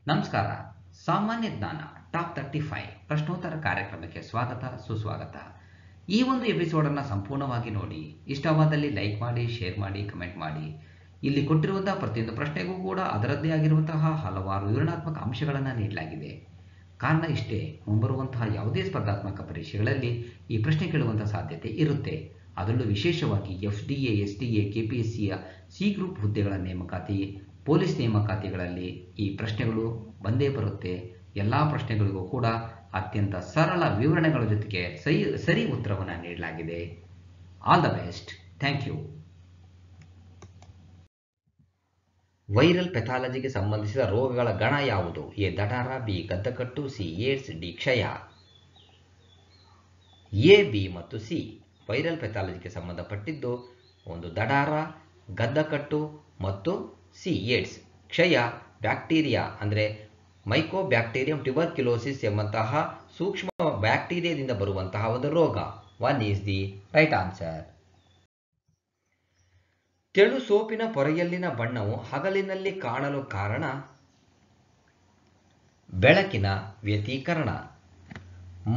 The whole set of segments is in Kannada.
ನಮಸ್ಕಾರ. ಸಾಮಾನ್ಯ ಜ್ಞಾನ ಟಾಪ್ 35 ಪ್ರಶ್ನೋತ್ತರ ಕಾರ್ಯಕ್ರಮಕ್ಕೆ ಸ್ವಾಗತ ಸುಸ್ವಾಗತ. ಈ ಒಂದು ಎಪಿಸೋಡನ್ನು ಸಂಪೂರ್ಣವಾಗಿ ನೋಡಿ. ಇಷ್ಟವಾದಲ್ಲಿ ಲೈಕ್ ಮಾಡಿ, ಶೇರ್ ಮಾಡಿ, ಕಮೆಂಟ್ ಮಾಡಿ. ಇಲ್ಲಿ ಕೊಟ್ಟಿರುವಂತಹ ಪ್ರತಿಯೊಂದು ಪ್ರಶ್ನೆಗೂ ಕೂಡ ಅದರದ್ದೇ ಆಗಿರುವಂತಹ ಹಲವಾರು ವಿವರಣಾತ್ಮಕ ಅಂಶಗಳನ್ನು ನೀಡಲಾಗಿದೆ. ಕಾರಣ ಇಷ್ಟೇ, ಮುಂಬರುವಂತಹ ಯಾವುದೇ ಸ್ಪರ್ಧಾತ್ಮಕ ಪರೀಕ್ಷೆಗಳಲ್ಲಿ ಈ ಪ್ರಶ್ನೆ ಕೇಳುವಂತಹ ಸಾಧ್ಯತೆ ಇರುತ್ತೆ. ಅದರಲ್ಲೂ ವಿಶೇಷವಾಗಿ FDA, SDA, KPSCಯ ಸಿ ಗ್ರೂಪ್ ಹುದ್ದೆಗಳ ನೇಮಕಾತಿ, ಪೊಲೀಸ್ ನೇಮಕಾತಿಗಳಲ್ಲಿ ಈ ಪ್ರಶ್ನೆಗಳು ಬಂದೇ ಬರುತ್ತೆ. ಎಲ್ಲ ಪ್ರಶ್ನೆಗಳಿಗೂ ಕೂಡ ಅತ್ಯಂತ ಸರಳ ವಿವರಣೆಗಳ ಜೊತೆಗೆ ಸರಿ ಉತ್ತರವನ್ನು ನೀಡಲಾಗಿದೆ. All the best. Thank you. Viral ಪೆಥಾಲಜಿಗೆ ಸಂಬಂಧಿಸಿದ ರೋಗಗಳ ಗಣ ಯಾವುದು? ಎ ದಡಾರ, ಬಿ ಗದ್ದಕಟ್ಟು, ಸಿ ಏಡ್ಸ್, ಡಿ ಕ್ಷಯ. ಎ, ಬಿ ಮತ್ತು ಸಿ ವೈರಲ್ ಪೆಥಾಲಜಿಗೆ ಸಂಬಂಧಪಟ್ಟಿದ್ದು ಒಂದು ದಡಾರ, ಗದ್ದಕಟ್ಟು ಮತ್ತು ಸಿ ಏಡ್ಸ್. ಕ್ಷಯ ಬ್ಯಾಕ್ಟೀರಿಯಾ ಅಂದರೆ ಮೈಕೋಬ್ಯಾಕ್ಟೀರಿಯಂ ಟ್ಯುಬರ್ಕ್ಯುಲೋಸಿಸ್ ಎಂಬಂತಹ ಸೂಕ್ಷ್ಮ ಬ್ಯಾಕ್ಟೀರಿಯಾದಿಂದ ಬರುವಂತಹ ಒಂದು ರೋಗ. 1 ಈಸ್ ದಿ ರೈಟ್ ಆನ್ಸರ್. ತೆಳು ಸೋಪಿನ ಪೊರೆಯಲ್ಲಿನ ಬಣ್ಣವು ಹಗಲಿನಲ್ಲಿ ಕಾಣಲು ಕಾರಣ ಬೆಳಕಿನ ವ್ಯತೀಕರಣ.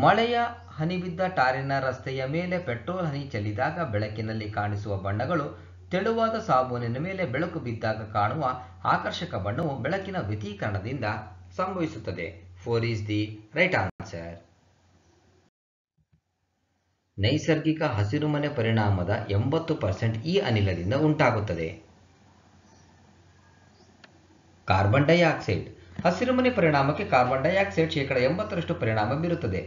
ಮಳೆಯ ಹನಿ ಬಿದ್ದ ಟಾರಿನ ರಸ್ತೆಯ ಮೇಲೆ ಪೆಟ್ರೋಲ್ ಹನಿ ಚೆಲ್ಲಿದಾಗ ಬೆಳಕಿನಲ್ಲಿ ಕಾಣಿಸುವ ಬಣ್ಣಗಳು ತೆಳುವಾದ ಸಾಬೂನಿನ ಮೇಲೆ ಬೆಳಕು ಬಿದ್ದಾಗ ಕಾಣುವ ಆಕರ್ಷಕ ಬಣ್ಣವು ಬೆಳಕಿನ ವ್ಯತೀಕರಣದಿಂದ ಸಂಭವಿಸುತ್ತದೆ. 4 ಈಸ್ ದಿ ರೈಟ್ ಆನ್ಸರ್. ನೈಸರ್ಗಿಕ ಹಸಿರುಮನೆ ಪರಿಣಾಮದ 80% ಈ ಅನಿಲದಿಂದ ಉಂಟಾಗುತ್ತದೆ. Carbon dioxide. ಹಸಿರುಮನೆ ಪರಿಣಾಮಕ್ಕೆ ಕಾರ್ಬನ್ ಡೈಆಕ್ಸೈಡ್ 80% ಪರಿಣಾಮ ಬೀರುತ್ತದೆ.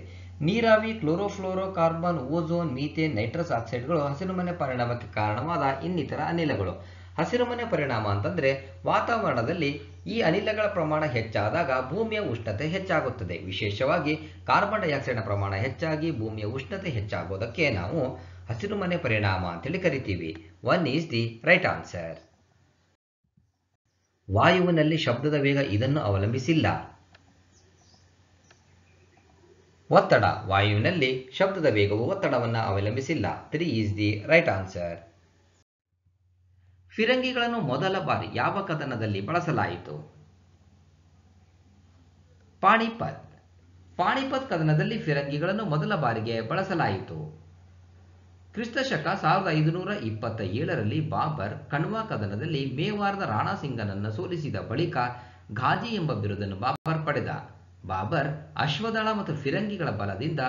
ನೀರಾವಿ, chlorofluorocarbon, ozone, methane, nitrous ಆಕ್ಸೈಡ್ಗಳು ಹಸಿರುಮನೆ ಪರಿಣಾಮಕ್ಕೆ ಕಾರಣವಾದ ಇನ್ನಿತರ ಅನಿಲಗಳು. ಹಸಿರುಮನೆ ಪರಿಣಾಮ ಅಂತಂದ್ರೆ ವಾತಾವರಣದಲ್ಲಿ ಈ ಅನಿಲಗಳ ಪ್ರಮಾಣ ಹೆಚ್ಚಾದಾಗ ಭೂಮಿಯ ಉಷ್ಣತೆ ಹೆಚ್ಚಾಗುತ್ತದೆ. ವಿಶೇಷವಾಗಿ ಕಾರ್ಬನ್ ಡೈಆಕ್ಸೈಡ್ನ ಪ್ರಮಾಣ ಹೆಚ್ಚಾಗಿ ಭೂಮಿಯ ಉಷ್ಣತೆ ಹೆಚ್ಚಾಗೋದಕ್ಕೆ ನಾವು ಹಸಿರುಮನೆ ಪರಿಣಾಮ ಅಂತೇಳಿ ಕರಿತೀವಿ. 1 ಈಸ್ ದಿ ರೈಟ್ ಆನ್ಸರ್. ವಾಯುವಿನಲ್ಲಿ ಶಬ್ದದ ವೇಗ ಇದನ್ನು ಅವಲಂಬಿಸಿಲ್ಲ. ಒತ್ತಡ. ವಾಯುವಿನಲ್ಲಿ ಶಬ್ದದ ವೇಗವು ಒತ್ತಡವನ್ನು ಅವಲಂಬಿಸಿಲ್ಲ. 3 ಈಸ್ ದಿ ರೈಟ್ ಆನ್ಸರ್. ಫಿರಂಗಿಗಳನ್ನು ಮೊದಲ ಬಾರಿ ಯಾವ ಕದನದಲ್ಲಿ ಬಳಸಲಾಯಿತು? ಪಾಣಿಪತ್. ಪಾಣಿಪತ್ ಕದನದಲ್ಲಿ ಫಿರಂಗಿಗಳನ್ನು ಮೊದಲ ಬಾರಿಗೆ ಬಳಸಲಾಯಿತು. ಕ್ರಿಸ್ತಶಕ 1527ರಲ್ಲಿ ಬಾಬರ್ ಕಣ್ವಾ ಕದನದಲ್ಲಿ ಮೇವಾರದ ರಾಣಾ ಸಿಂಗನನ್ನು ಸೋಲಿಸಿದ ಬಳಿಕ ಘಾಜಿ ಎಂಬ ಬಿರುದನ್ನು ಬಾಬರ್ ಪಡೆದ. ಬಾಬರ್ ಅಶ್ವದಳ ಮತ್ತು ಫಿರಂಗಿಗಳ ಬಲದಿಂದ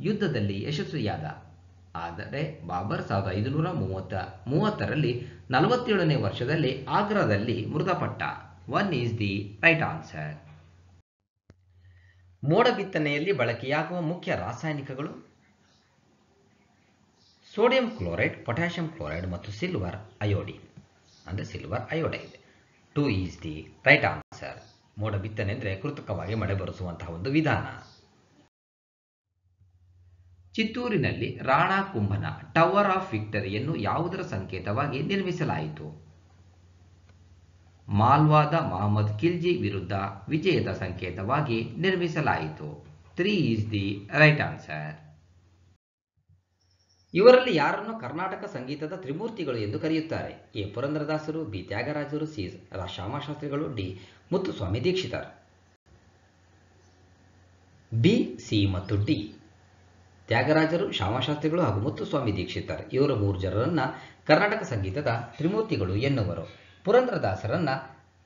ಯುದ್ಧದಲ್ಲಿ ಯಶಸ್ವಿಯಾದ. ಆದರೆ ಬಾಬರ್ 1530ರಲ್ಲಿ 47ನೇ ವರ್ಷದಲ್ಲಿ ಆಗ್ರಾದಲ್ಲಿ ಮೃತಪಟ್ಟ. 1 ಈಸ್ ದಿ ರೈಟ್ ಆನ್ಸರ್. ಮೋಡ ಬಿತ್ತನೆಯಲ್ಲಿ ಬಳಕೆಯಾಗುವ ಮುಖ್ಯ ರಾಸಾಯನಿಕಗಳು ಸೋಡಿಯಂ ಕ್ಲೋರೈಡ್, ಪೊಟ್ಯಾಷಿಯಂ ಕ್ಲೋರೈಡ್ ಮತ್ತು ಸಿಲ್ವರ್ ಅಯೋಡಿನ್ ಅಂದರೆ silver iodide. 2 is the right answer. ಮೋಡ ಬಿತ್ತನೆ ಅಂದರೆ ಕೃತಕವಾಗಿ ಮಳೆ ಬರೆಸುವಂತಹ ಒಂದು ವಿಧಾನ. ಚಿತ್ತೂರಿನಲ್ಲಿ ರಾಣಾ ಕುಂಭನ ಟವರ್ ಆಫ್ ವಿಕ್ಟರಿಯನ್ನು ಯಾವುದರ ಸಂಕೇತವಾಗಿ ನಿರ್ಮಿಸಲಾಯಿತು? ಮಾಲ್ವಾದ ಮಹಮ್ಮದ್ ಖಿಲ್ಜಿ ವಿರುದ್ಧ ವಿಜಯದ ಸಂಕೇತವಾಗಿ ನಿರ್ಮಿಸಲಾಯಿತು. 3 ಈಸ್ ದಿ ರೈಟ್ ಆನ್ಸರ್. ಇವರಲ್ಲಿ ಯಾರನ್ನು ಕರ್ನಾಟಕ ಸಂಗೀತದ ತ್ರಿಮೂರ್ತಿಗಳು ಎಂದು ಕರೆಯುತ್ತಾರೆ? ಎ ಪುರಂದರದಾಸರು, ಬಿ ತ್ಯಾಗರಾಜರು, ಸಿ ಶ್ಯಾಮಾಶಾಸ್ತ್ರಿಗಳು, D Muthuswami Dikshitar. B, C ಮತ್ತು ಡಿ. ತ್ಯಾಗರಾಜರು, ಶ್ಯಾಮಾಶಾಸ್ತ್ರಿಗಳು ಹಾಗೂ ಮುತ್ತುಸ್ವಾಮಿ ದೀಕ್ಷಿತರ್ ಇವರ 3 ಜನರನ್ನ ಕರ್ನಾಟಕ ಸಂಗೀತದ ತ್ರಿಮೂರ್ತಿಗಳು ಎನ್ನುವರು. ಪುರಂದರದಾಸರನ್ನ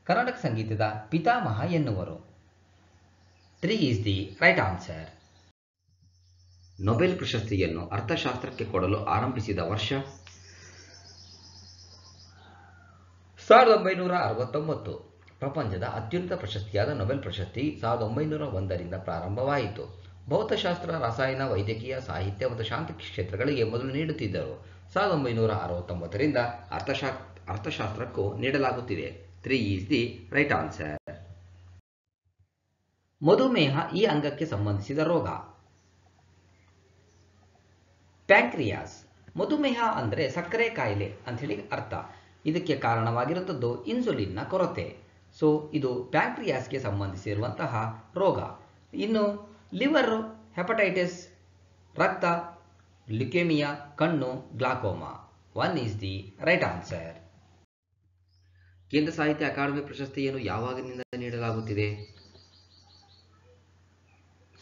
ಕರ್ನಾಟಕ ಸಂಗೀತದ ಪಿತಾಮಹ ಎನ್ನುವರು. 3 is the right answer. Nobel ಪ್ರಶಸ್ತಿಯನ್ನು ಅರ್ಥಶಾಸ್ತ್ರಕ್ಕೆ ಕೊಡಲು ಆರಂಭಿಸಿದ ವರ್ಷ? 1969. ಪ್ರಪಂಚದ ಅತ್ಯುನ್ನತ ಪ್ರಶಸ್ತಿಯಾದ ನೊಬೆಲ್ ಪ್ರಶಸ್ತಿ 1901ರಿಂದ ಪ್ರಾರಂಭವಾಯಿತು. ಭೌತಶಾಸ್ತ್ರ, ರಸಾಯನ, ವೈದ್ಯಕೀಯ, ಸಾಹಿತ್ಯ ಮತ್ತು ಶಾಂತಿ ಕ್ಷೇತ್ರಗಳಿಗೆ ಮೊದಲು ನೀಡುತ್ತಿದ್ದರು. 1969ರಿಂದ ಅರ್ಥಶಾಸ್ತ್ರಕ್ಕೂ ನೀಡಲಾಗುತ್ತಿದೆ. 3 ಈಸ್ ದಿ ರೈಟ್ ಆನ್ಸರ್. ಮಧುಮೇಹ ಈ ಅಂಗಕ್ಕೆ ಸಂಬಂಧಿಸಿದ ರೋಗ? ಪ್ಯಾಂಕ್ರಿಯಾಸ್. ಮಧುಮೇಹ ಅಂದರೆ ಸಕ್ಕರೆ ಕಾಯಿಲೆ ಅಂತ ಹೇಳಿ ಅರ್ಥ. ಇದಕ್ಕೆ ಕಾರಣವಾಗಿರುತ್ತದ್ದು ಇನ್ಸುಲಿನ್ನ ಕೊರತೆ. ಸೊ ಇದು ಪ್ಯಾಂಕ್ರಿಯಾಸ್ಗೆ ಸಂಬಂಧಿಸಿರುವಂತಹ ರೋಗ. ಇನ್ನು ಲಿವರ್, ಹೆಪಟೈಟಿಸ್, ರಕ್ತ, ಲ್ಯುಕೇಮಿಯಾ, ಕಣ್ಣು, glaucoma. 1 is the right answer. ಕೇಂದ್ರ ಸಾಹಿತ್ಯ ಅಕಾಡೆಮಿ ಪ್ರಶಸ್ತಿಯನ್ನು ಯಾವಾಗಿನಿಂದ ನೀಡಲಾಗುತ್ತಿದೆ?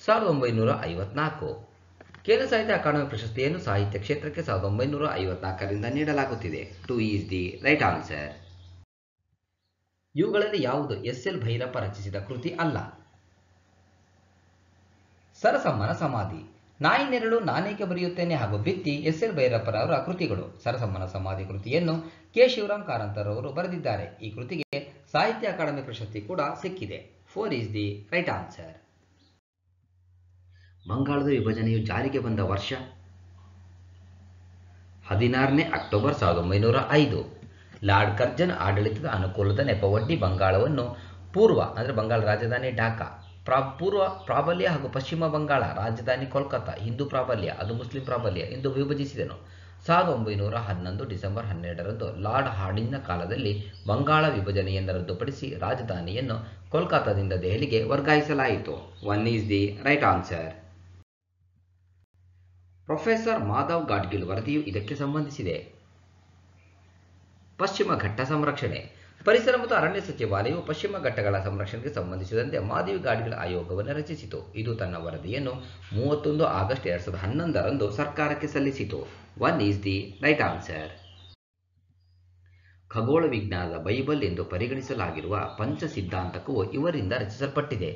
1954. ಕೇಂದ್ರ ಸಾಹಿತ್ಯ ಅಕಾಡೆಮಿ ಪ್ರಶಸ್ತಿಯನ್ನು ಸಾಹಿತ್ಯ ಕ್ಷೇತ್ರಕ್ಕೆ 1954ರಿಂದ ನೀಡಲಾಗುತ್ತಿದೆ. 2 ಈಸ್ ದಿ ರೈಟ್ ಆನ್ಸರ್. ಇವುಗಳಲ್ಲಿ ಯಾವುದು ಎಸ್.ಎಲ್. ಭೈರಪ್ಪ ರಚಿಸಿದ ಕೃತಿ ಅಲ್ಲ? ಸರಸಮ್ಮನ ಸಮಾಧಿ, ನಾಯಿ ನೆರಳು, ನಾನೇಕೆ ಬರೆಯುತ್ತೇನೆ ಹಾಗೂ ಭಿತ್ತಿ ಎಸ್.ಎಲ್. ಭೈರಪ್ಪರವರ ಕೃತಿಗಳು. ಸರಸಮ್ಮನ ಸಮಾಧಿ ಕೃತಿಯನ್ನು ಕೆ. ಶಿವರಾಮ್ ಕಾರಂತರವರು ಬರೆದಿದ್ದಾರೆ. ಈ ಕೃತಿಗೆ ಸಾಹಿತ್ಯ ಅಕಾಡೆಮಿ ಪ್ರಶಸ್ತಿ ಕೂಡ ಸಿಕ್ಕಿದೆ. 4 ಈಸ್ ದಿ ರೈಟ್ ಆನ್ಸರ್. ಬಂಗಾಳದ ವಿಭಜನೆಯು ಜಾರಿಗೆ ಬಂದ ವರ್ಷ? 16ನೇ ಅಕ್ಟೋಬರ್ 1905. ಲಾರ್ಡ್ ಕರ್ಜನ್ ಆಡಳಿತದ ಅನುಕೂಲದ ನೆಪವೊಡ್ಡಿ ಬಂಗಾಳವನ್ನು ಪೂರ್ವ ಬಂಗಾಳ ರಾಜಧಾನಿ ಢಾಕಾ, ಪೂರ್ವ ಪ್ರಾಬಲ್ಯ ಹಾಗೂ ಪಶ್ಚಿಮ ಬಂಗಾಳ ರಾಜಧಾನಿ ಕೋಲ್ಕತ್ತಾ, ಹಿಂದೂ ಪ್ರಾಬಲ್ಯ ಅದು ಮುಸ್ಲಿಂ ಪ್ರಾಬಲ್ಯ ಎಂದು ವಿಭಜಿಸಿದನು. 1911 ಡಿಸೆಂಬರ್ 12ರಂದು ಲಾರ್ಡ್ ಹಾರ್ಡಿಂಗ್ನ ಕಾಲದಲ್ಲಿ ಬಂಗಾಳ ವಿಭಜನೆಯನ್ನು ರದ್ದುಪಡಿಸಿ ರಾಜಧಾನಿಯನ್ನು ಕೋಲ್ಕತ್ತಾದಿಂದ ದೆಹಲಿಗೆ ವರ್ಗಾಯಿಸಲಾಯಿತು. 1 is the right answer. Professor Madhav Gadgil ವರದಿಯು ಇದಕ್ಕೆ ಸಂಬಂಧಿಸಿದೆ. ಪಶ್ಚಿಮ ಘಟ್ಟ ಸಂರಕ್ಷಣೆ. ಪರಿಸರ ಮತ್ತು ಅರಣ್ಯ ಸಚಿವಾಲಯವು ಪಶ್ಚಿಮ ಘಟ್ಟಗಳ ಸಂರಕ್ಷಣೆಗೆ ಸಂಬಂಧಿಸಿದಂತೆ ಮಾಧವಿ ಗಾಡ್ಗಿಲ್ ಆಯೋಗವನ್ನು ರಚಿಸಿತು. ಇದು ತನ್ನ ವರದಿಯನ್ನು 31 ಆಗಸ್ಟ್ 2011ರಂದು ಸರ್ಕಾರಕ್ಕೆ ಸಲ್ಲಿಸಿತು. 1 ಈಸ್ ದಿ ರೈಟ್ ಆನ್ಸರ್. ಖಗೋಳ ವಿಜ್ಞಾನದ ಬೈಬಲ್ ಎಂದು ಪರಿಗಣಿಸಲಾಗಿರುವ ಪಂಚ ಸಿದ್ಧಾಂತಕವು ಇವರಿಂದ ರಚಿಸಲ್ಪಟ್ಟಿದೆ.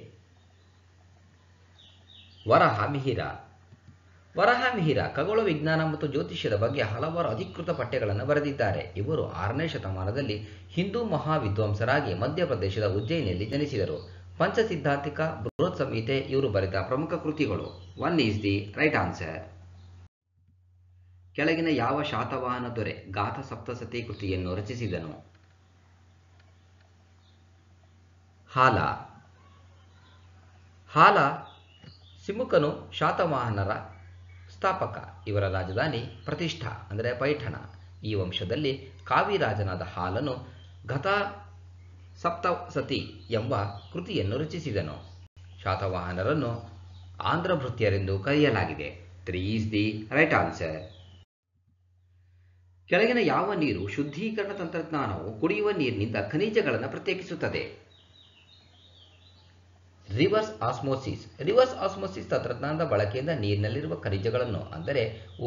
ವರಹಮಿಹಿರ. ವರಹಮಿಹಿರ ಖಗೋಳ ವಿಜ್ಞಾನ ಮತ್ತು ಜ್ಯೋತಿಷ್ಯದ ಬಗ್ಗೆ ಹಲವಾರು ಅಧಿಕೃತ ಪಠ್ಯಗಳನ್ನು ಬರೆದಿದ್ದಾರೆ. ಇವರು 6ನೇ ಶತಮಾನದಲ್ಲಿ ಹಿಂದೂ ಮಹಾವಿದ್ವಾಂಸರಾಗಿ ಮಧ್ಯಪ್ರದೇಶದ ಉಜ್ಜಯಿನಿಯಲ್ಲಿ ಜನಿಸಿದರು. ಪಂಚಸಿದ್ಧಾಂತಿಕ, ಬೃಹತ್ ಸಂಹಿತೆ ಇವರು ಬರೆದ ಪ್ರಮುಖ ಕೃತಿಗಳು. 1 ಈಸ್ ದಿ ರೈಟ್ ಆನ್ಸರ್. ಕೆಳಗಿನ ಯಾವ ಶಾತವಾಹನ ದೊರೆ ಗಾಥ ಸಪ್ತಸತಿ ಕೃತಿಯನ್ನು ರಚಿಸಿದನು? ಹಾಲ. ಹಾಲ ಸಿಮುಕನು ಶಾತವಾಹನರ ಸ್ಥಾಪಕ. ಇವರ ರಾಜಧಾನಿ ಪ್ರತಿಷ್ಠಾ ಪೈಠಣ. ಈ ವಂಶದಲ್ಲಿ ಕಾವಿರಾಜನಾದ ಹಾಲನು ಗತಾ ಸಪ್ತಸತಿ ಎಂಬ ಕೃತಿಯನ್ನು ರಚಿಸಿದನು. ಶಾತವಾಹನರನ್ನು ಆಂಧ್ರಭೃತ್ಯರೆಂದು ಕರೆಯಲಾಗಿದೆ. 3 ಈಸ್ ದಿ ರೈಟ್ ಆನ್ಸರ್. ಕೆಳಗಿನ ಯಾವ ನೀರು ಶುದ್ಧೀಕರಣ ತಂತ್ರಜ್ಞಾನವು ಕುಡಿಯುವ ನೀರಿನಿಂದ ಖನಿಜಗಳನ್ನು ಪ್ರತ್ಯೇಕಿಸುತ್ತದೆ? Reverse osmosis. ರಿವರ್ಸ್ ಆಸ್ಮೋಸಿಸ್ ತಂತ್ರಜ್ಞಾನದ ಬಳಕೆಯಿಂದ ನೀರಿನಲ್ಲಿರುವ ಖನಿಜಗಳನ್ನು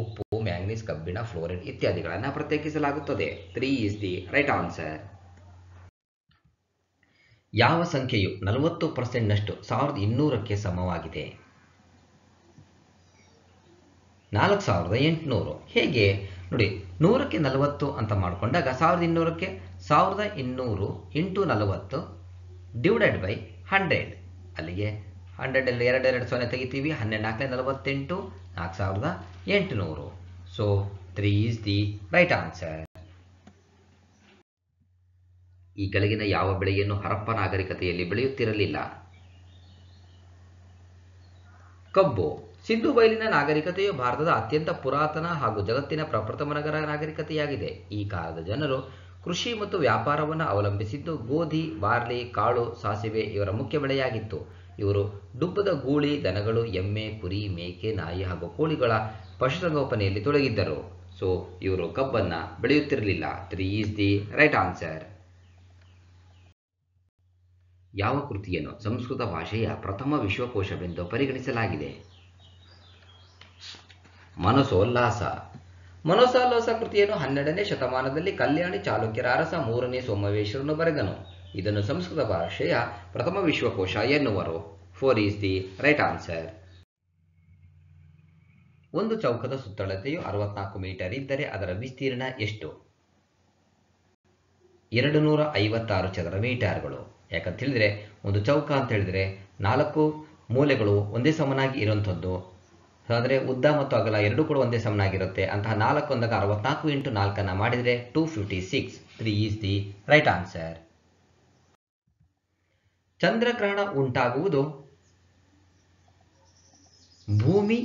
ಉಪ್ಪು, ಮ್ಯಾಂಗನೀಸ್, ಕಬ್ಬಿಣ, ಫ್ಲೋರೈಡ್ ಇತ್ಯಾದಿಗಳನ್ನು ಪ್ರತ್ಯೇಕಿಸಲಾಗುತ್ತದೆ. 3 ಈಸ್ ದಿ ರೈಟ್ ಆನ್ಸರ್. ಯಾವ ಸಂಖ್ಯೆಯು 40%ನಷ್ಟು 1200ಕ್ಕೆ ಸಮವಾಗಿದೆ? 4800. ಹೇಗೆ ನೋಡಿ, 100ಕ್ಕೆ 40 ಅಂತ ಮಾಡಿಕೊಂಡಾಗ 1200ಕ್ಕೆ 1200 ಇಂಟು 40 ಡಿವೈಡೆಡ್ ಬೈ 100. ಅಲ್ಲಿಗೆ 100 ಅಲ್ಲಿ 2 ಸೊನ್ನೆ ತೆಗಿತೀವಿ. 12 48, 4800. So 3 is the right answer. ಈ ಕೆಳಗಿನ ಯಾವ ಬೆಳೆಯನ್ನು ಹರಪ್ಪ ನಾಗರಿಕತೆಯಲ್ಲಿ ಬೆಳೆಯುತ್ತಿರಲಿಲ್ಲ? ಕಬ್ಬು. ಸಿಂಧು ಬಯಲಿನ ನಾಗರಿಕತೆಯು ಭಾರತದ ಅತ್ಯಂತ ಪುರಾತನ ಹಾಗೂ ಜಗತ್ತಿನ ಪ್ರಪ್ರಥಮ ನಗರ ನಾಗರಿಕತೆಯಾಗಿದೆ. ಈ ಕಾಲದ ಜನರು ಕೃಷಿ ಮತ್ತು ವ್ಯಾಪಾರವನ್ನು ಅವಲಂಬಿಸಿದ್ದು ಗೋಧಿ, ಬಾರ್ಲಿ, ಕಾಳು, ಸಾಸಿವೆ ಇವರ ಮುಖ್ಯ ಬೆಳೆಯಾಗಿತ್ತು. ಇವರು ಡುಬ್ಬದ ಗೂಳಿ, ದನಗಳು, ಎಮ್ಮೆ, ಕುರಿ, ಮೇಕೆ, ನಾಯಿ ಹಾಗೂ ಕೋಳಿಗಳ ಪಶುಸಂಗೋಪನೆಯಲ್ಲಿ ತೊಡಗಿದ್ದರು. ಸೊ ಇವರು ಕಬ್ಬನ್ನು ಬೆಳೆಯುತ್ತಿರಲಿಲ್ಲ. 3 ಈಸ್ ದಿ ರೈಟ್ ಆನ್ಸರ್. ಯಾವ ಕೃತಿಯನ್ನು ಸಂಸ್ಕೃತ ಭಾಷೆಯ ಪ್ರಥಮ ವಿಶ್ವಕೋಶವೆಂದು ಪರಿಗಣಿಸಲಾಗಿದೆ? ಮನಸೋಲ್ಲಾಸ. ಮನಸೋಲ್ಲಾಸ ಕೃತಿಯನ್ನು 12ನೇ ಶತಮಾನದಲ್ಲಿ ಕಲ್ಯಾಣಿ ಚಾಲುಕ್ಯರ ಅರಸ 3ನೇ ಸೋಮವೇಶ್ವರನು ಬರೆದನು. ಇದನ್ನು ಸಂಸ್ಕೃತ ಭಾಷೆಯ ಪ್ರಥಮ ವಿಶ್ವಕೋಶ ಎನ್ನುವರು. 4 ಈಸ್ ದಿ ರೈಟ್ ಆನ್ಸರ್. ಒಂದು ಚೌಕದ ಸುತ್ತಳತೆಯು 64 ಮೀಟರ್ ಇದ್ದರೆ ಅದರ ವಿಸ್ತೀರ್ಣ ಎಷ್ಟು? 256 ಚದರ ಮೀಟರ್ಗಳು. ಯಾಕಂತ ಹೇಳಿದ್ರೆ ಒಂದು ಚೌಕ ಅಂತ ಹೇಳಿದ್ರೆ 4 ಮೂಲೆಗಳು ಒಂದೇ ಸಮನಾಗಿ ಇರುವಂಥದ್ದು. ಉದ್ದ ಮತ್ತು ಅಗಲ ಎರಡೂ ಕೂಡ ಒಂದೇ ಸಮನಾಗಿರುತ್ತೆ. ಅಂತಹ 4 ಅಂದಾಗ 64 ಇಂಟು 4 ಮಾಡಿದರೆ 256. 3 ಈಸ್ ದಿ ರೈಟ್ ಆನ್ಸರ್. ಚಂದ್ರಗ್ರಹಣ ಉಂಟಾಗುವುದು ಭೂಮಿ,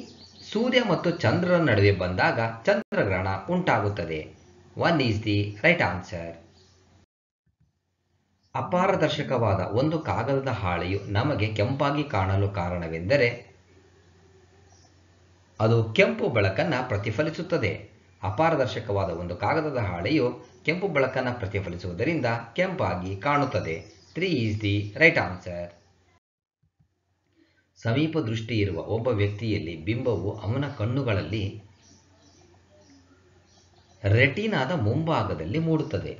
ಸೂರ್ಯ ಮತ್ತು ಚಂದ್ರರ ನಡುವೆ ಬಂದಾಗ ಚಂದ್ರಗ್ರಹಣ ಉಂಟಾಗುತ್ತದೆ. 1 ಈಸ್ ದಿ ರೈಟ್ ಆನ್ಸರ್. ಅಪಾರದರ್ಶಕವಾದ ಒಂದು ಕಾಗದದ ಹಾಳೆಯು ನಮಗೆ ಕೆಂಪಾಗಿ ಕಾಣಲು ಕಾರಣವೆಂದರೆ ಅದು ಕೆಂಪು ಬೆಳಕನ್ನು ಪ್ರತಿಫಲಿಸುತ್ತದೆ. ಅಪಾರದರ್ಶಕವಾದ ಒಂದು ಕಾಗದದ ಹಾಳೆಯು ಕೆಂಪು ಬೆಳಕನ್ನು ಪ್ರತಿಫಲಿಸುವುದರಿಂದ ಕೆಂಪಾಗಿ ಕಾಣುತ್ತದೆ. 3 ಈಸ್ ದಿ ರೈಟ್ ಆನ್ಸರ್. ಸಮೀಪ ದೃಷ್ಟಿ ಇರುವ ಒಬ್ಬ ವ್ಯಕ್ತಿಯಲ್ಲಿ ಬಿಂಬವು ಅವನ ಕಣ್ಣುಗಳಲ್ಲಿ ರೆಟಿನಾದ ಮುಂಭಾಗದಲ್ಲಿ ಮೂಡುತ್ತದೆ.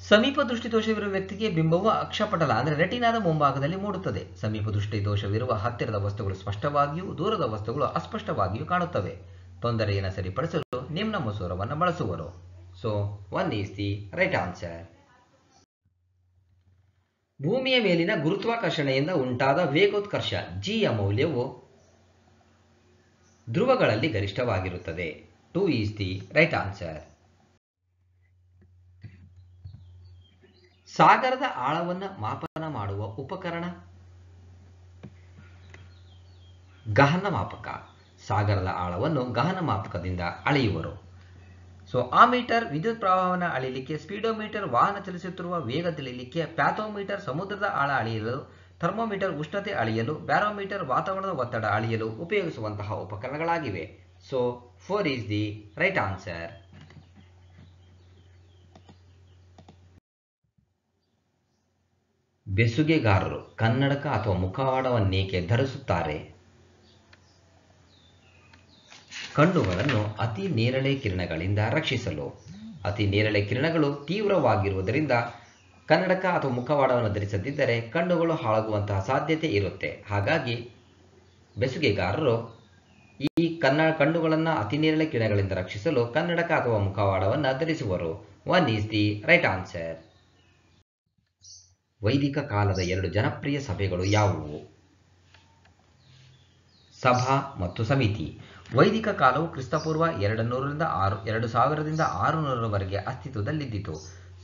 ಸಮೀಪ ದೃಷ್ಟಿ ದೋಷವಿರುವ ವ್ಯಕ್ತಿಗೆ ಬಿಂಬವು ಅಕ್ಷಪಟಲ ಅಂದರೆ ರೆಟಿನಾದ ಮುಂಭಾಗದಲ್ಲಿ ಮೂಡುತ್ತದೆ. ಸಮೀಪ ದೃಷ್ಟಿ ದೋಷವಿರುವ ಹತ್ತಿರದ ವಸ್ತುಗಳು ಸ್ಪಷ್ಟವಾಗಿಯೂ ದೂರದ ವಸ್ತುಗಳು ಅಸ್ಪಷ್ಟವಾಗಿಯೂ ಕಾಣುತ್ತವೆ. ತೊಂದರೆಯನ್ನು ಸರಿಪಡಿಸಲು ನಿಮ್ನ ಮಸೂರವನ್ನು ಬಳಸುವರು. So 1 is the right answer. ಭೂಮಿಯ ಮೇಲಿನ ಗುರುತ್ವಾಕರ್ಷಣೆಯಿಂದ ಉಂಟಾದ ವೇಗೋತ್ಕರ್ಷ ಜಿಯ ಮೌಲ್ಯವು ಧ್ರುವಗಳಲ್ಲಿ ಗರಿಷ್ಠವಾಗಿರುತ್ತದೆ. 2 ಈಸ್ ದಿ ರೈಟ್ ಆನ್ಸರ್. ಸಾಗರದ ಆಳವನ್ನು ಮಾಪನ ಮಾಡುವ ಉಪಕರಣ ಗಹನ ಮಾಪಕ. ಸಾಗರದ ಆಳವನ್ನು ಗಹನ ಮಾಪಕದಿಂದ ಅಳೆಯುವರು. ಸೊ ಆಮೀಟರ್ ವಿದ್ಯುತ್ ಪ್ರವಾಹವನ್ನು ಅಳೆಯಲಿಕ್ಕೆ, ಸ್ಪೀಡೋಮೀಟರ್ ವಾಹನ ಚಲಿಸುತ್ತಿರುವ ವೇಗ ತಿಳಿಯಲಿಕ್ಕೆ, ಪ್ಯಾಥೋಮೀಟರ್ ಸಮುದ್ರದ ಆಳ ಅಳೆಯಲು, ಥರ್ಮೋಮೀಟರ್ ಉಷ್ಣತೆ ಅಳೆಯಲು, ಬ್ಯಾರೋಮೀಟರ್ ವಾತಾವರಣದ ಒತ್ತಡ ಅಳೆಯಲು ಉಪಯೋಗಿಸುವಂತಹ ಉಪಕರಣಗಳಾಗಿವೆ. So 4 is the right answer. ಬೆಸುಗೆಗಾರರು ಕನ್ನಡಕ ಅಥವಾ ಮುಖವಾಡವನ್ನೇಕೆ ಧರಿಸುತ್ತಾರೆ? ಕಣ್ಣುಗಳನ್ನು ಅತಿ ನೇರಳೆ ಕಿರಣಗಳಿಂದ ರಕ್ಷಿಸಲು. ಅತಿ ನೇರಳೆ ಕಿರಣಗಳು ತೀವ್ರವಾಗಿರುವುದರಿಂದ ಕನ್ನಡಕ ಅಥವಾ ಮುಖವಾಡವನ್ನು ಧರಿಸದಿದ್ದರೆ ಕಣ್ಣುಗಳು ಹಾಳಾಗುವಂತಹ ಸಾಧ್ಯತೆ ಇರುತ್ತೆ. ಹಾಗಾಗಿ ಬೆಸುಗೆಗಾರರು ಈ ಕಣ್ಣುಗಳನ್ನು ಅತಿ ನೇರಳೆ ಕಿರಣಗಳಿಂದ ರಕ್ಷಿಸಲು ಕನ್ನಡಕ ಅಥವಾ ಮುಖವಾಡವನ್ನು ಧರಿಸುವರು. 1 ಈಸ್ ದಿ ರೈಟ್ ಆನ್ಸರ್. ವೈದಿಕ ಕಾಲದ 2 ಜನಪ್ರಿಯ ಸಭೆಗಳು ಯಾವುವು? ಸಭಾ ಮತ್ತು ಸಮಿತಿ. ವೈದಿಕ ಕಾಲವು ಕ್ರಿಸ್ತಪೂರ್ವ 200ರಿಂದ 2600ರವರೆಗೆ ಅಸ್ತಿತ್ವದಲ್ಲಿದ್ದಿತು.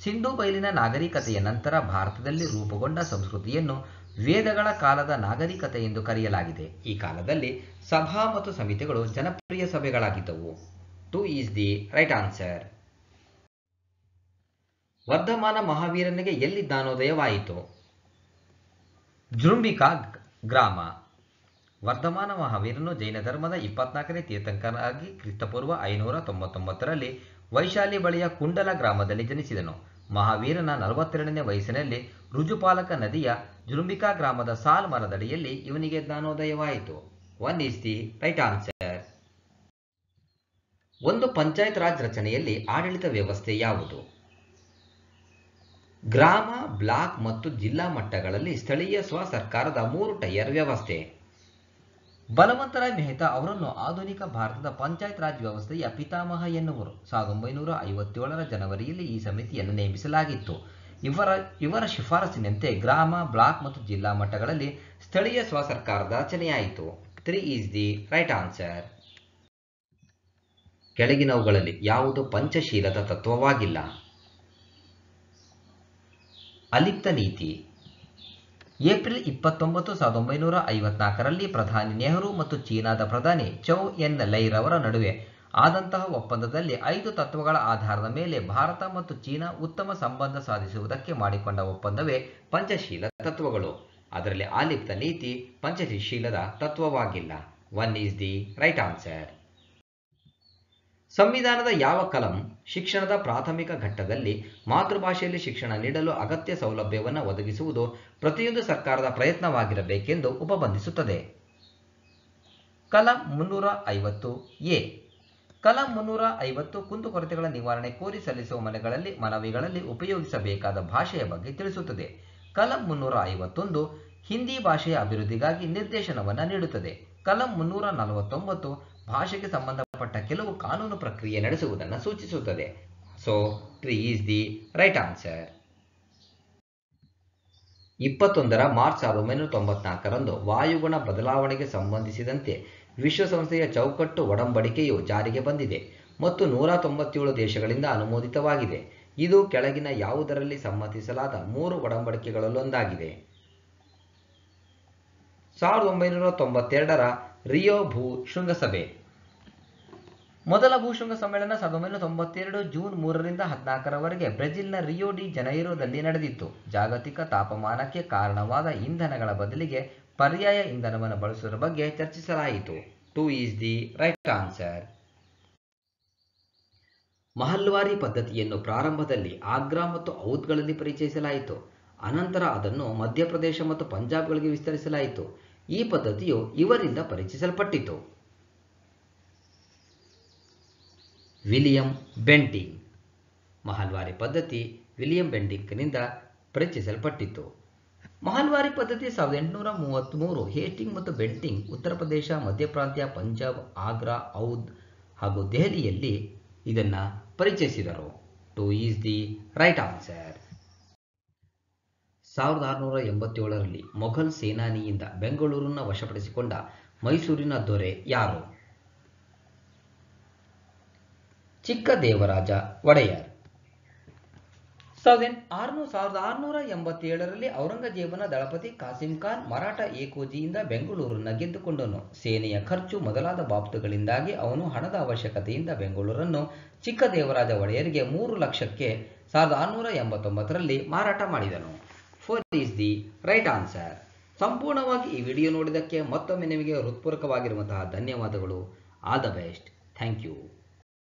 ಸಿಂಧೂ ಬಯಲಿನ ನಾಗರಿಕತೆಯ ನಂತರ ಭಾರತದಲ್ಲಿ ರೂಪುಗೊಂಡ ಸಂಸ್ಕೃತಿಯನ್ನು ವೇದಗಳ ಕಾಲದ ನಾಗರಿಕತೆ ಎಂದು ಕರೆಯಲಾಗಿದೆ. ಈ ಕಾಲದಲ್ಲಿ ಸಭಾ ಮತ್ತು ಸಮಿತಿಗಳು ಜನಪ್ರಿಯ ಸಭೆಗಳಾಗಿದ್ದವು. 2 ಈಸ್ ದಿ ರೈಟ್ ಆನ್ಸರ್. ವರ್ಧಮಾನ ಮಹಾವೀರನಿಗೆ ಎಲ್ಲಿ ಜ್ಞಾನೋದಯವಾಯಿತು? ಜೃಂಬಿಕಾ ಗ್ರಾಮ. ವರ್ಧಮಾನ ಮಹಾವೀರನು ಜೈನ ಧರ್ಮದ 24ನೇ ತೀರ್ಥಂಕರನಾಗಿ ಕ್ರಿಸ್ತಪೂರ್ವ 599ರಲ್ಲಿ ವೈಶಾಲಿ ಬಳಿಯ ಕುಂಡಲ ಗ್ರಾಮದಲ್ಲಿ ಜನಿಸಿದನು. ಮಹಾವೀರನ 42ನೇ ವಯಸ್ಸಿನಲ್ಲಿ ರುಜುಪಾಲಕ ನದಿಯ ಜೃಂಬಿಕಾ ಗ್ರಾಮದ ಸಾಲ್ ಮರದಡಿಯಲ್ಲಿ ಇವನಿಗೆ ಜ್ಞಾನೋದಯವಾಯಿತು. 1 ಈಸ್ ದಿ ರೈಟ್ ಆನ್ಸರ್. ಒಂದು ಪಂಚಾಯತ್ ರಾಜ್ ರಚನೆಯಲ್ಲಿ ಆಡಳಿತ ವ್ಯವಸ್ಥೆ ಯಾವುದು? ಗ್ರಾಮ, ಬ್ಲಾಕ್ ಮತ್ತು ಜಿಲ್ಲಾ ಮಟ್ಟಗಳಲ್ಲಿ ಸ್ಥಳೀಯ ಸ್ವಸರ್ಕಾರದ 3 ಟೈರ್ ವ್ಯವಸ್ಥೆ. ಬಲವಂತರಾಯ್ ಮೆಹ್ತಾ ಅವರನ್ನು ಆಧುನಿಕ ಭಾರತದ ಪಂಚಾಯತ್ ರಾಜ್ ವ್ಯವಸ್ಥೆಯ ಪಿತಾಮಹ ಎನ್ನುವರು. 1957ರ ಜನವರಿಯಲ್ಲಿ ಈ ಸಮಿತಿಯನ್ನು ನೇಮಿಸಲಾಗಿತ್ತು. ಇವರ ಶಿಫಾರಸಿನಂತೆ ಗ್ರಾಮ, ಬ್ಲಾಕ್ ಮತ್ತು ಜಿಲ್ಲಾ ಮಟ್ಟಗಳಲ್ಲಿ ಸ್ಥಳೀಯ ಸ್ವಸರ್ಕಾರದ ರಚನೆಯಾಯಿತು. 3 ಈಸ್ ದಿ ರೈಟ್ ಆನ್ಸರ್. ಕೆಳಗಿನವುಗಳಲ್ಲಿ ಯಾವುದು ಪಂಚಶೀಲದ ತತ್ವವಾಗಿಲ್ಲ? ಅಲಿಪ್ತ ನೀತಿ. ಏಪ್ರಿಲ್ 29, 1954ರಲ್ಲಿ ಪ್ರಧಾನಿ ನೆಹರು ಮತ್ತು ಚೀನಾದ ಪ್ರಧಾನಿ ಚೌ ಎನ್ ಲೈ ರವರ ನಡುವೆ ಆದಂತಹ ಒಪ್ಪಂದದಲ್ಲಿ 5 ತತ್ವಗಳ ಆಧಾರದ ಮೇಲೆ ಭಾರತ ಮತ್ತು ಚೀನಾ ಉತ್ತಮ ಸಂಬಂಧ ಸಾಧಿಸುವುದಕ್ಕೆ ಮಾಡಿಕೊಂಡ ಒಪ್ಪಂದವೇ ಪಂಚಶೀಲ ತತ್ವಗಳು. ಅದರಲ್ಲಿ ಆಲಿಪ್ತ ನೀತಿ ಪಂಚಶೀಲದ ತತ್ವವಾಗಿಲ್ಲ. 1 ಈಸ್ ದಿ ರೈಟ್ ಆನ್ಸರ್. ಸಂವಿಧಾನದ ಯಾವ ಕಲಂ ಶಿಕ್ಷಣದ ಪ್ರಾಥಮಿಕ ಘಟ್ಟದಲ್ಲಿ ಮಾತೃಭಾಷೆಯಲ್ಲಿ ಶಿಕ್ಷಣ ನೀಡಲು ಅಗತ್ಯ ಸೌಲಭ್ಯವನ್ನು ಒದಗಿಸುವುದು ಪ್ರತಿಯೊಂದು ಸರ್ಕಾರದ ಪ್ರಯತ್ನವಾಗಿರಬೇಕೆಂದು ಉಪಬಂಧಿಸುತ್ತದೆ? ಕಲಂ 350 ಎ. ಕಲಂ 350 ಕುಂದುಕೊರತೆಗಳ ನಿವಾರಣೆ ಕೋರಿ ಸಲ್ಲಿಸುವ ಮನವಿಗಳಲ್ಲಿ ಉಪಯೋಗಿಸಬೇಕಾದ ಭಾಷೆಯ ಬಗ್ಗೆ ತಿಳಿಸುತ್ತದೆ. ಕಲಂ 351 ಹಿಂದಿ ಭಾಷೆಯ ಅಭಿವೃದ್ಧಿಗಾಗಿ ನಿರ್ದೇಶನವನ್ನು ನೀಡುತ್ತದೆ. ಕಲಂ 349 ಭಾಷೆಗೆ ಸಂಬಂಧಪಟ್ಟ ಕೆಲವು ಕಾನೂನು ಪ್ರಕ್ರಿಯೆ ನಡೆಸುವುದನ್ನು ಸೂಚಿಸುತ್ತದೆ. So 3 is the right answer. 21 March 1994ರಂದು ವಾಯುಗುಣ ಬದಲಾವಣೆಗೆ ಸಂಬಂಧಿಸಿದಂತೆ ವಿಶ್ವಸಂಸ್ಥೆಯ ಚೌಕಟ್ಟು ಒಡಂಬಡಿಕೆಯು ಜಾರಿಗೆ ಬಂದಿದೆ ಮತ್ತು 197 ದೇಶಗಳಿಂದ ಅನುಮೋದಿತವಾಗಿದೆ. ಇದು ಕೆಳಗಿನ ಯಾವುದರಲ್ಲಿ ಸಮ್ಮತಿಸಲಾದ 3 ಒಡಂಬಡಿಕೆಗಳಲ್ಲೊಂದಾಗಿದೆ? 1992ರ ರಿಯೋ ಭೂ ಶೃಂಗಸಭೆ. ಮೊದಲ ಭೂಶೃಂಗ ಸಮ್ಮೇಳನ 1992 ಜೂನ್ 3ರಿಂದ 14ರವರೆಗೆ ಬ್ರೆಜಿಲ್ನ ರಿಯೋ ಡಿ ಜನೈರೊದಲ್ಲಿ ನಡೆದಿತ್ತು. ಜಾಗತಿಕ ತಾಪಮಾನಕ್ಕೆ ಕಾರಣವಾದ ಇಂಧನಗಳ ಬದಲಿಗೆ ಪರ್ಯಾಯ ಇಂಧನವನ್ನು ಬಳಸುವುದರ ಬಗ್ಗೆ ಚರ್ಚಿಸಲಾಯಿತು. 2 is the right answer. Mahalwari ಪದ್ಧತಿಯನ್ನು ಪ್ರಾರಂಭದಲ್ಲಿ ಆಗ್ರಾ ಮತ್ತು ಔಧ್ಗಳಲ್ಲಿ ಪರಿಚಯಿಸಲಾಯಿತು. ಅನಂತರ ಅದನ್ನು ಮಧ್ಯಪ್ರದೇಶ ಮತ್ತು ಪಂಜಾಬ್ಗಳಿಗೆ ವಿಸ್ತರಿಸಲಾಯಿತು. ಈ ಪದ್ಧತಿಯು ಇವರಿಂದ ಪರಿಚಯಿಸಲ್ಪಟ್ಟಿತು. William Bentinck. ಮಹಲ್ವಾರಿ ಪದ್ಧತಿ ವಿಲಿಯಂ ಬೆಂಟಿಂಗ್ನಿಂದ ಪರಿಚಯಿಸಲ್ಪಟ್ಟಿತು. ಮಹಲ್ವಾರಿ ಪದ್ಧತಿ 1833 ಹೇಸ್ಟಿಂಗ್ ಮತ್ತು ಬೆಂಟಿಂಗ್ ಉತ್ತರ ಪ್ರದೇಶ, ಮಧ್ಯಪ್ರಾಂತ್ಯ, ಪಂಜಾಬ್, ಆಗ್ರಾ, ಔಧ್ ಹಾಗೂ ದೆಹಲಿಯಲ್ಲಿ ಇದನ್ನು ಪರಿಚಯಿಸಿದರು. 2 ಈಸ್ ದಿ ರೈಟ್ ಆನ್ಸರ್. 1687ರಲ್ಲಿ ಮೊಘಲ್ ಸೇನಾನಿಯಿಂದ ಬೆಂಗಳೂರನ್ನು ವಶಪಡಿಸಿಕೊಂಡ ಮೈಸೂರಿನ ದೊರೆ ಯಾರು? ಚಿಕ್ಕದೇವರಾಜ ಒಡೆಯರ್. 1687ರಲ್ಲಿ ಔರಂಗಜೇಬನ ದಳಪತಿ ಕಾಸಿಂ ಖಾನ್ ಮರಾಠ ಏಕೋಜಿಯಿಂದ ಬೆಂಗಳೂರನ್ನು ಗೆದ್ದುಕೊಂಡನು. ಸೇನೆಯ ಖರ್ಚು ಮೊದಲಾದ ಬಾಬತುಗಳಿಂದಾಗಿ ಅವನು ಹಣದ ಅವಶ್ಯಕತೆಯಿಂದ ಬೆಂಗಳೂರನ್ನು ಚಿಕ್ಕದೇವರಾಜ ಒಡೆಯರಿಗೆ 3 ಲಕ್ಷಕ್ಕೆ 1689ರಲ್ಲಿ ಮಾರಾಟ ಮಾಡಿದನು. 4 ಈಸ್ ದಿ ರೈಟ್ ಆನ್ಸರ್. ಸಂಪೂರ್ಣವಾಗಿ ಈ ವಿಡಿಯೋ ನೋಡಿದ್ದಕ್ಕೆ ಮತ್ತೊಮ್ಮೆ ನಿಮಗೆ ಹೃತ್ಪೂರ್ವಕವಾಗಿರುವಂತಹ ಧನ್ಯವಾದಗಳು. All the best. Thank you.